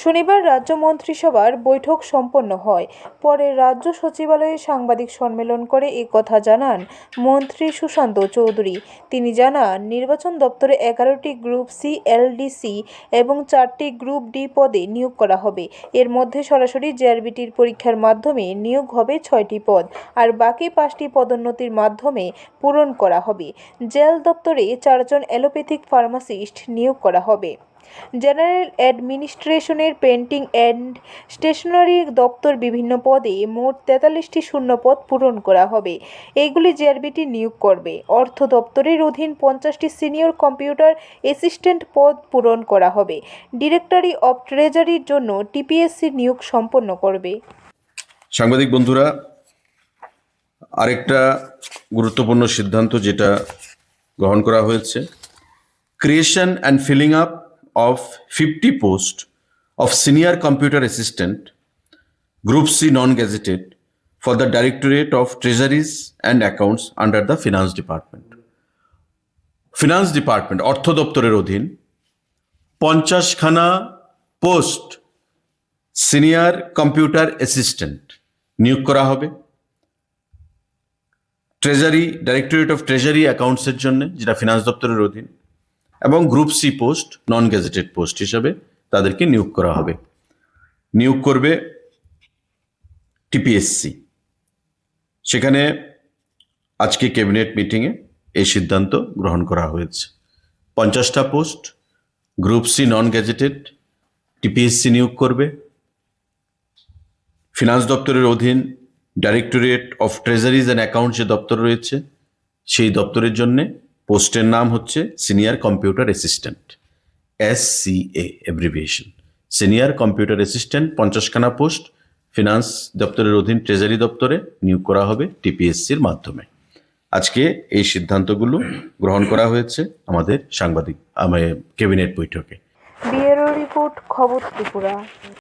শনিবার রাজ্য মন্ত্রিসভার বৈঠক সম্পন্ন হয়। পরে রাজ্য সচিবালয়ে সাংবাদিক সম্মেলন করে একথা জানান মন্ত্রী সুশান্ত চৌধুরী। তিনি জানান, নির্বাচন দপ্তরে 11টি গ্রুপ সি এলডিসি এবং 4টি গ্রুপ ডি পদে নিয়োগ করা হবে। এর মধ্যে সরাসরি জেআরবিটির পরীক্ষার মাধ্যমে নিয়োগ হবে 6টি পদ, আর বাকি 5টি পদোন্নতির মাধ্যমে পূরণ করা হবে। জেল দপ্তরে 4 জন অ্যালোপ্যাথিক ফার্মাসিস্ট নিয়োগ করা হবে। জেনারেল অ্যাডমিনিস্ট্রেশনের পেন্টিং অ্যান্ড স্টেশনারি দপ্তর বিভিন্ন পদে মোট 43টি শূন্য পদ পূরণ করা হবে। এইগুলি জেআরবিটি নিয়োগ করবে। অর্থ দপ্তরের অধীন 50টি সিনিয়র কম্পিউটার অ্যাসিস্ট্যান্ট পদ পূরণ করা হবে। ডিরেক্টরি অফ ট্রেজারির জন্য টিপিএসসি নিয়োগ সম্পন্ন করবে। সাংবাদিক বন্ধুরা, আরেকটা গুরুত্বপূর্ণ সিদ্ধান্ত যেটা গ্রহণ করা হয়েছে, creation and filling up of 50 posts of senior computer assistant group C non-gazetted for the Directorate of Treasuries and Accounts under the Finance Department. Finance Department অর্থ দপ্তরের অধীন 50খানা পোস্ট সিনিয়র কম্পিউটার অ্যাসিস্ট্যান্ট নিয়োগ করা হবে। ট্রেজারি, ডাইরেক্টরেট অফ ট্রেজারি অ্যাকাউন্টসের জন্য, যেটা ফিনান্স দপ্তরের অধীন, এবং group C post non gazetted post হিসাবে তাদেরকে নিয়োগ করা হবে। নিয়োগ করবে টিপিএসসি। সেখানে আজকে ক্যাবিনেট মিটিংয়ে এই সিদ্ধান্ত গ্রহণ করা হয়েছে। 50টা post group C non gazetted TPSC নিয়োগ করবে। ফিনান্স দপ্তরের অধীন directorate of treasuries and accounts যে দপ্তর রয়েছে, সেই দপ্তরের জন্যে পোস্টের নাম হচ্ছে senior computer assistant, SCA abbreviation. Senior computer assistant 50খানা পোস্ট ফিনান্স দপ্তরের অধীন ট্রেজারি দপ্তরে নিয়োগ করা হবে টিপিএসসির মাধ্যমে। আজকে এই সিদ্ধান্তগুলো গ্রহণ করা হয়েছে আমাদের ক্যাবিনেট বৈঠকে। ব্যুরো রিপোর্ট, খবর ত্রিপুরা।